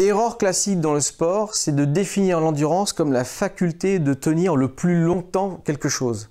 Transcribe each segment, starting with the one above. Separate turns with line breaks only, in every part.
Erreur classique dans le sport, c'est de définir l'endurance comme la faculté de tenir le plus longtemps quelque chose.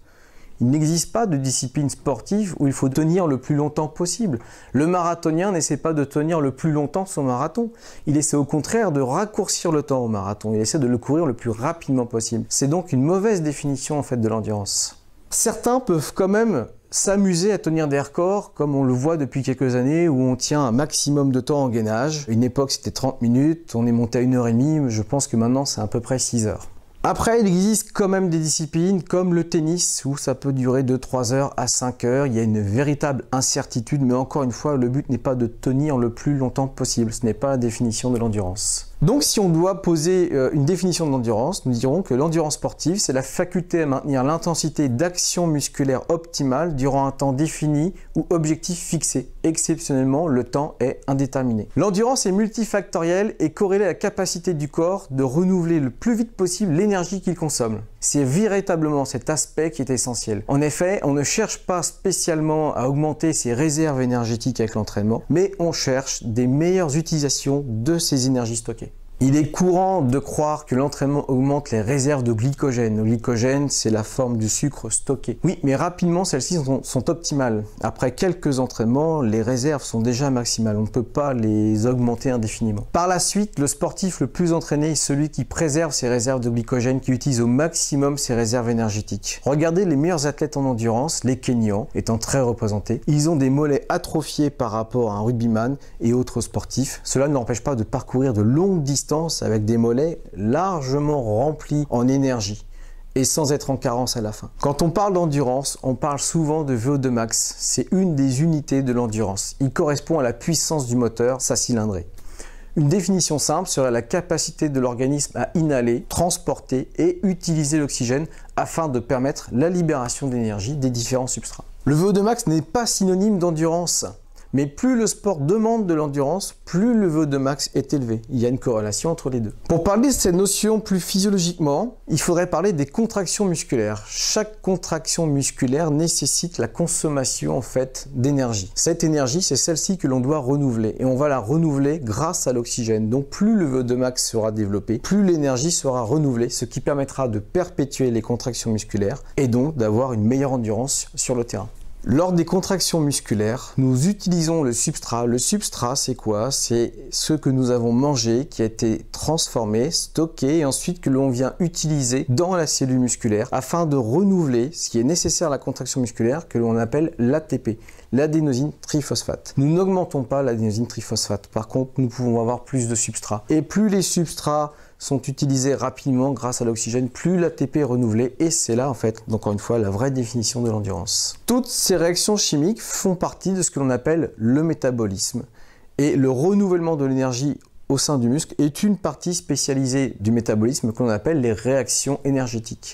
Il n'existe pas de discipline sportive où il faut tenir le plus longtemps possible. Le marathonien n'essaie pas de tenir le plus longtemps son marathon. Il essaie au contraire de raccourcir le temps au marathon. Il essaie de le courir le plus rapidement possible. C'est donc une mauvaise définition en fait de l'endurance. Certains peuvent quand même s'amuser à tenir des records, comme on le voit depuis quelques années, où on tient un maximum de temps en gainage. Une époque, c'était 30 minutes, on est monté à 1h30, je pense que maintenant, c'est à peu près 6 heures. Après, il existe quand même des disciplines comme le tennis, où ça peut durer de 3 heures à 5 heures. Il y a une véritable incertitude, mais encore une fois, le but n'est pas de tenir le plus longtemps possible. Ce n'est pas la définition de l'endurance. Donc, si on doit poser une définition de l'endurance, nous dirons que l'endurance sportive, c'est la faculté à maintenir l'intensité d'action musculaire optimale durant un temps défini ou objectif fixé. Exceptionnellement, le temps est indéterminé. L'endurance est multifactorielle et corrélée à la capacité du corps de renouveler le plus vite possible l'énergie qu'il consomme. C'est véritablement cet aspect qui est essentiel. En effet, on ne cherche pas spécialement à augmenter ses réserves énergétiques avec l'entraînement, mais on cherche des meilleures utilisations de ces énergies stockées. Il est courant de croire que l'entraînement augmente les réserves de glycogène. Le glycogène, c'est la forme du sucre stocké. Oui, mais rapidement, celles-ci sont optimales. Après quelques entraînements, les réserves sont déjà maximales. On ne peut pas les augmenter indéfiniment. Par la suite, le sportif le plus entraîné est celui qui préserve ses réserves de glycogène, qui utilise au maximum ses réserves énergétiques. Regardez les meilleurs athlètes en endurance, les Kenyans étant très représentés. Ils ont des mollets atrophiés par rapport à un rugbyman et autres sportifs. Cela ne l'empêche pas de parcourir de longues distances avec des mollets largement remplis en énergie et sans être en carence à la fin. Quand on parle d'endurance, on parle souvent de VO2 max. C'est une des unités de l'endurance. Il correspond à la puissance du moteur, sa cylindrée. Une définition simple serait la capacité de l'organisme à inhaler, transporter et utiliser l'oxygène afin de permettre la libération d'énergie des différents substrats. Le VO2 max n'est pas synonyme d'endurance. Mais plus le sport demande de l'endurance, plus le VO2 max est élevé. Il y a une corrélation entre les deux. Pour parler de cette notion plus physiologiquement, il faudrait parler des contractions musculaires. Chaque contraction musculaire nécessite la consommation en fait d'énergie. Cette énergie, c'est celle-ci que l'on doit renouveler. Et on va la renouveler grâce à l'oxygène. Donc plus le VO2 max sera développé, plus l'énergie sera renouvelée, ce qui permettra de perpétuer les contractions musculaires et donc d'avoir une meilleure endurance sur le terrain. Lors des contractions musculaires, nous utilisons le substrat. Le substrat, c'est quoi? C'est ce que nous avons mangé, qui a été transformé, stocké et ensuite que l'on vient utiliser dans la cellule musculaire afin de renouveler ce qui est nécessaire à la contraction musculaire que l'on appelle l'ATP, l'adénosine triphosphate. Nous n'augmentons pas l'adénosine triphosphate. Par contre, nous pouvons avoir plus de substrats. Et plus les substrats sont utilisés rapidement grâce à l'oxygène, plus l'ATP est renouvelé et c'est là en fait, encore une fois, la vraie définition de l'endurance. Toutes ces réactions chimiques font partie de ce que l'on appelle le métabolisme et le renouvellement de l'énergie au sein du muscle est une partie spécialisée du métabolisme que l'on appelle les réactions énergétiques.